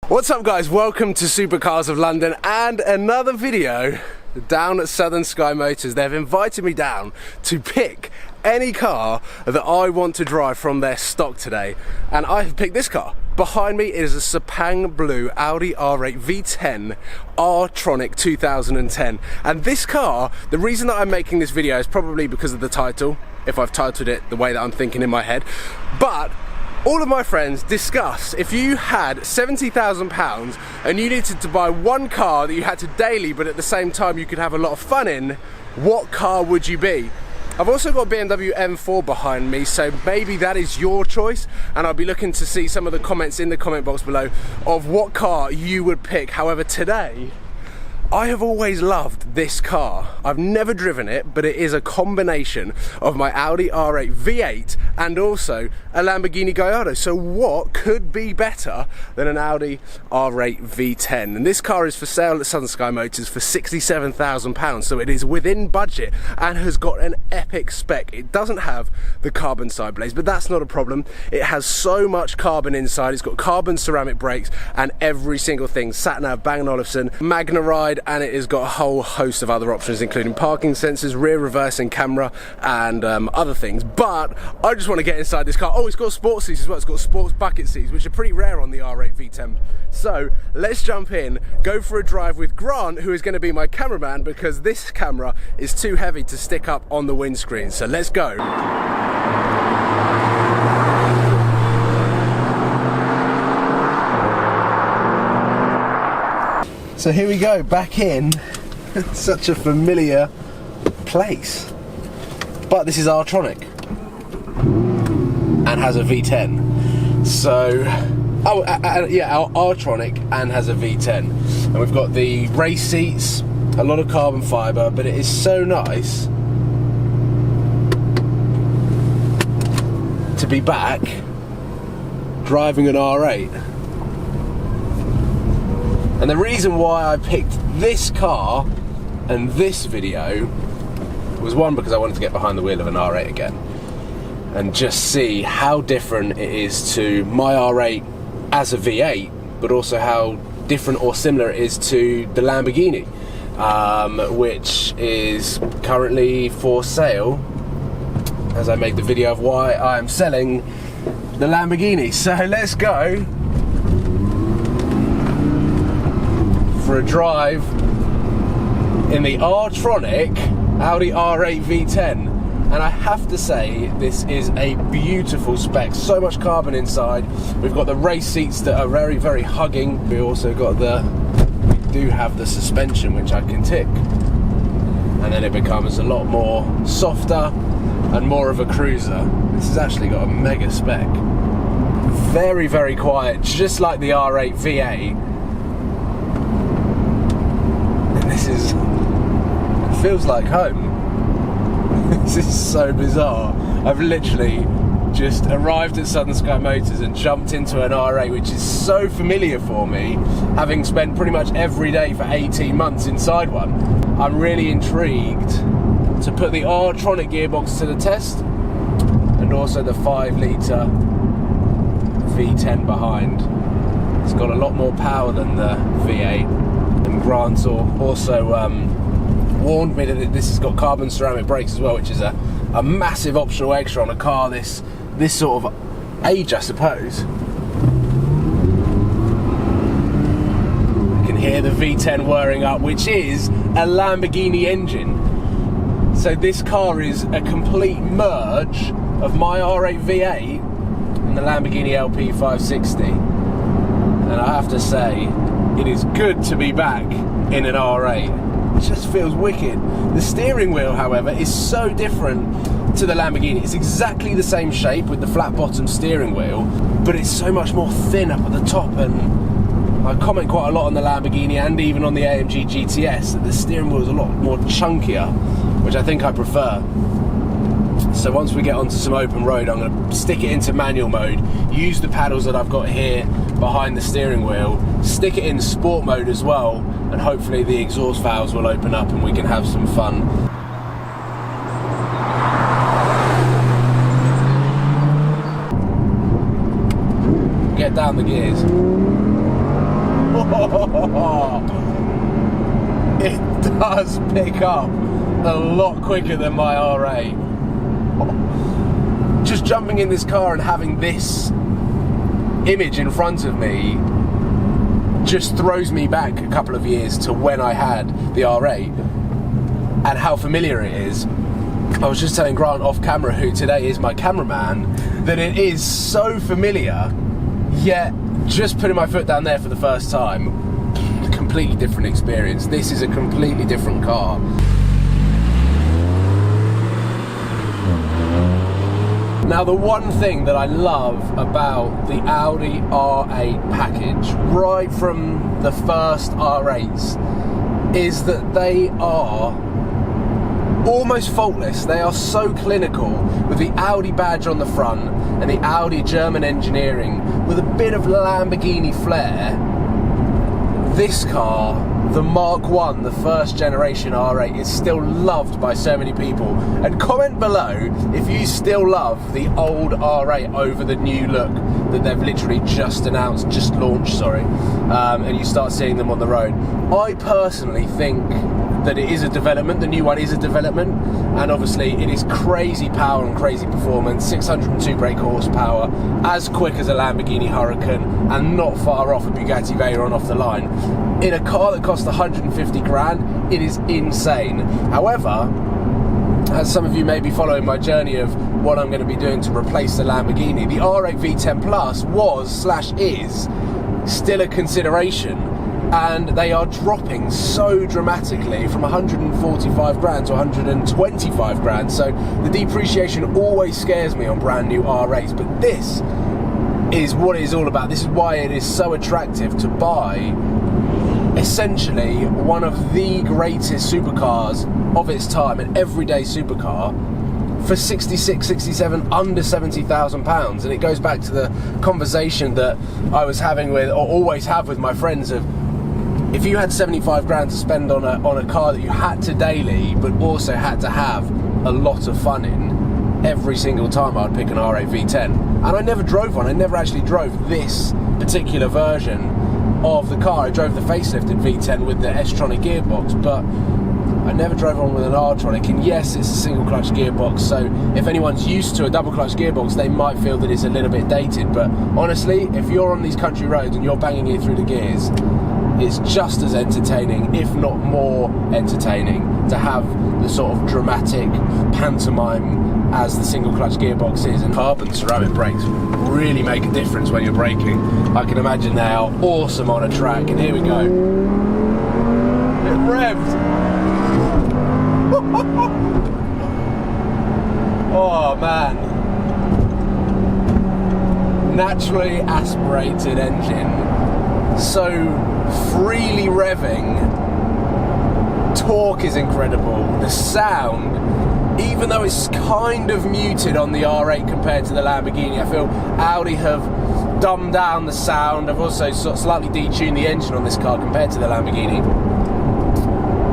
What's up guys, welcome to Supercars of London and another video down at Southern Sky Motors. They've invited me down to pick any car that I want to drive from their stock today, and I've picked this car. Behind me is a Sepang Blue Audi R8 V10 R-Tronic 2010, and this car, the reason that I'm making this video is probably because of the title, if I've titled it the way that I'm thinking in my head, but all of my friends discuss if you had £70,000 and you needed to buy one car that you had to daily but at the same time you could have a lot of fun in, what car would you be? I've also got a BMW M4 behind me, so maybe that is your choice, and I'll be looking to see some of the comments in the comment box below of what car you would pick. However, today I have always loved this car. I've never driven it, but it is a combination of my Audi R8 V8 and also a Lamborghini Gallardo. So what could be better than an Audi R8 V10? And this car is for sale at Southern Sky Motors for £67,000. So it is within budget and has got an epic spec. It doesn't have the carbon side blades, but that's not a problem. It has so much carbon inside. It's got carbon ceramic brakes and every single thing. Sat-nav, Bang & Olufsen, Magna Ride, and it has got a whole host of other options including parking sensors, rear reversing camera and other things. But I just want to get inside this car. Oh, it's got sports seats as well. It's got sports bucket seats, which are pretty rare on the R8 V10. So let's jump in, go for a drive with Grant, who is going to be my cameraman because this camera is too heavy to stick up on the windscreen. So let's go. So here we go, back in such a familiar place. But this is R-Tronic and has a V10. So, yeah, R-Tronic and has a V10. And we've got the race seats, a lot of carbon fibre, but it is so nice to be back driving an R8. And the reason why I picked this car and this video was one, because I wanted to get behind the wheel of an R8 again and just see how different it is to my R8 as a V8, but also how different or similar it is to the Lamborghini, which is currently for sale, as I make the video of why I'm selling the Lamborghini. So let's go for a drive in the R-Tronic Audi R8 V10, and I have to say this is a beautiful spec. So much carbon inside. We've got the race seats that are very, very hugging. We also got we do have the suspension, which I can tick, and then it becomes a lot more softer and more of a cruiser. This has actually got a mega spec. Very, very quiet, just like the R8 V8. It feels like home. This is so bizarre. I've literally just arrived at Southern Sky Motors and jumped into an R8, which is so familiar for me, having spent pretty much every day for 18 months inside one. I'm really intrigued to put the R-Tronic gearbox to the test, and also the 5-litre V10 behind. It's got a lot more power than the V8. And Grant also warned me that this has got carbon ceramic brakes as well, which is a massive optional extra on a car this sort of age, I suppose. You can hear the V10 whirring up, which is a Lamborghini engine. So this car is a complete merge of my R8 V8 and the Lamborghini LP 560. And I have to say, it is good to be back in an R8. It just feels wicked. The steering wheel, however, is so different to the Lamborghini. It's exactly the same shape with the flat bottom steering wheel, but it's so much more thin up at the top, and I comment quite a lot on the Lamborghini and even on the AMG GTS that the steering wheel is a lot more chunkier, which I think I prefer. So once we get onto some open road, I'm going to stick it into manual mode, use the paddles that I've got here behind the steering wheel, stick it in sport mode as well, and hopefully the exhaust valves will open up and we can have some fun. Get down the gears. It does pick up a lot quicker than my R8. Just jumping in this car and having this image in front of me just throws me back a couple of years to when I had the R8 and how familiar it is. I was just telling Grant off camera, who today is my cameraman, that it is so familiar, yet just putting my foot down there for the first time, a completely different experience. This is a completely different car. Now, the one thing that I love about the Audi R8 package, right from the first R8s, is that they are almost faultless. They are so clinical, with the Audi badge on the front and the Audi German engineering with a bit of Lamborghini flair. This car, the Mark I, the first generation R8, is still loved by so many people. And comment below if you still love the old R8 over the new look that they've literally just announced, just launched, and you start seeing them on the road. I personally think that it is a development. The new one is a development, and obviously it is crazy power and crazy performance, 602 brake horsepower, as quick as a Lamborghini Huracan, and not far off a Bugatti Veyron off the line. In a car that costs 150 grand, it is insane. However, as some of you may be following my journey of what I'm going to be doing to replace the Lamborghini, the R8 V10 Plus was/is still a consideration. And they are dropping so dramatically from 145 grand to 125 grand. So the depreciation always scares me on brand new R8s, but this is what it is all about. This is why it is so attractive to buy essentially one of the greatest supercars of its time, an everyday supercar, for 66, 67, under £70,000. And it goes back to the conversation that I was having with, or always have with my friends, of if you had 75 grand to spend on a car that you had to daily, but also had to have a lot of fun in, every single time I'd pick an R8 V10. And I never drove one. I never actually drove this particular version of the car. I drove the facelifted V10 with the S-tronic gearbox, but I never drove on with an R-tronic. And yes, it's a single clutch gearbox, so if anyone's used to a double clutch gearbox, they might feel that it's a little bit dated. But honestly, if you're on these country roads and you're banging it through the gears, it's just as entertaining, if not more entertaining, to have the sort of dramatic pantomime as the single clutch gearbox is. And carbon ceramic brakes really make a difference when you're braking. I can imagine they are awesome on a track, and here we go. It revved. Oh man. Naturally aspirated engine, so freely revving. Torque is incredible. The sound, even though it's kind of muted on the R8 compared to the Lamborghini, I feel Audi have dumbed down the sound. I've also sort of slightly detuned the engine on this car compared to the Lamborghini,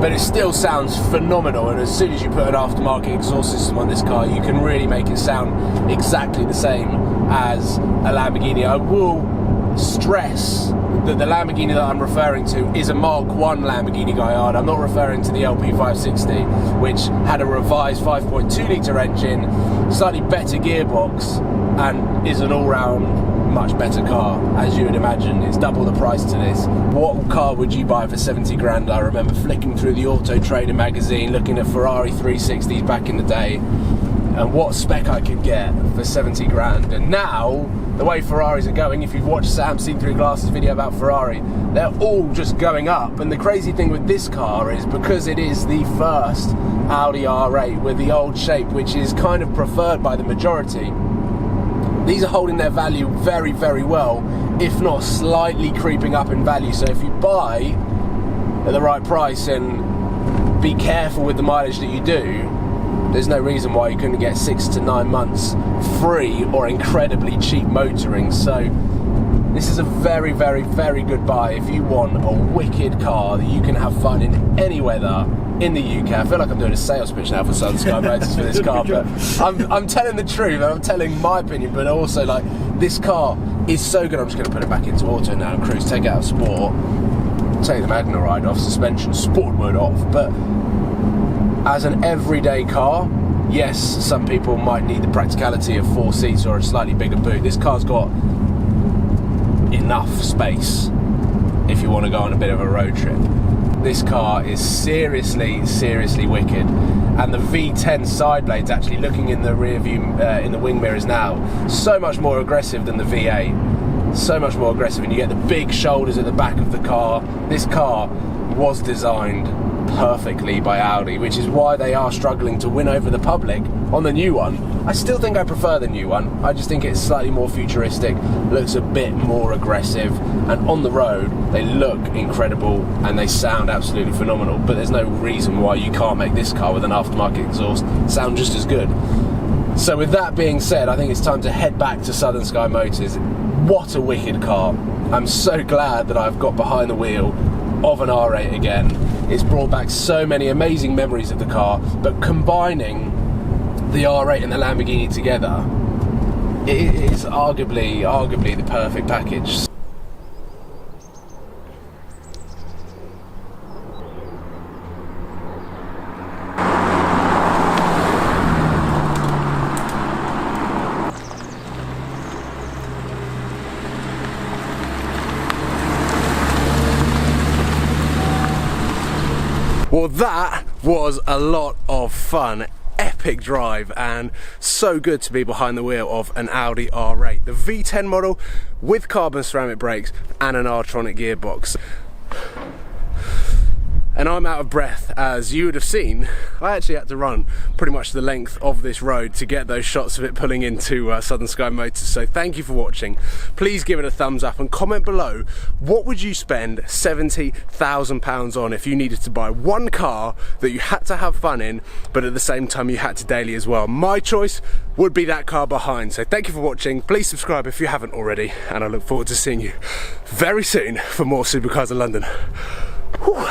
but it still sounds phenomenal. And as soon as you put an aftermarket exhaust system on this car, you can really make it sound exactly the same as a Lamborghini. I will stress that the Lamborghini that I'm referring to is a Mark I Lamborghini Gallardo. I'm not referring to the LP560, which had a revised 5.2 litre engine, slightly better gearbox, and is an all-round much better car, as you would imagine. It's double the price to this. What car would you buy for 70 grand? I remember flicking through the Auto Trader magazine, looking at Ferrari 360s back in the day, and what spec I could get for 70 grand. And now, the way Ferraris are going, if you've watched Sam Seen Through Glasses video about Ferrari, they're all just going up. And the crazy thing with this car is, because it is the first Audi R8 with the old shape, which is kind of preferred by the majority, these are holding their value very, very well, if not slightly creeping up in value. So if you buy at the right price and be careful with the mileage that you do, there's no reason why you couldn't get 6 to 9 months free or incredibly cheap motoring. So this is a very, very, very good buy if you want a wicked car that you can have fun in any weather in the UK. I feel like I'm doing a sales pitch now for Southern Sky Motors for this car, but I'm telling the truth, I'm telling my opinion, but also, like, this car is so good. I'm just going to put it back into auto now, cruise, take it out of sport, take the Magna Ride off, suspension, sport mode off. But as an everyday car, yes, some people might need the practicality of 4 seats or a slightly bigger boot. This car's got enough space if you want to go on a bit of a road trip. This car is seriously, seriously wicked. And the V10 side blades, actually looking in the rear view, in the wing mirrors now, so much more aggressive than the V8. So much more aggressive, and you get the big shoulders at the back of the car. This car was designed perfectly by Audi, which is why they are struggling to win over the public on the new one. I still think I prefer the new one. I just think it's slightly more futuristic, looks a bit more aggressive, and on the road they look incredible and they sound absolutely phenomenal. But there's no reason why you can't make this car with an aftermarket exhaust sound just as good. So with that being said, I think it's time to head back to Southern Sky Motors. What a wicked car. I'm so glad that I've got behind the wheel of an R8 again. It's brought back so many amazing memories of the car, but combining the R8 and the Lamborghini together, it is arguably the perfect package. Well, that was a lot of fun. Epic drive, and so good to be behind the wheel of an Audi R8, the V10 model with carbon ceramic brakes and an R-tronic gearbox. And I'm out of breath, as you would have seen. I actually had to run pretty much the length of this road to get those shots of it pulling into Southern Sky Motors. So thank you for watching. Please give it a thumbs up and comment below, what would you spend £70,000 on if you needed to buy one car that you had to have fun in, but at the same time you had to daily as well? My choice would be that car behind. So thank you for watching. Please subscribe if you haven't already, and I look forward to seeing you very soon for more Supercars of London. Whew.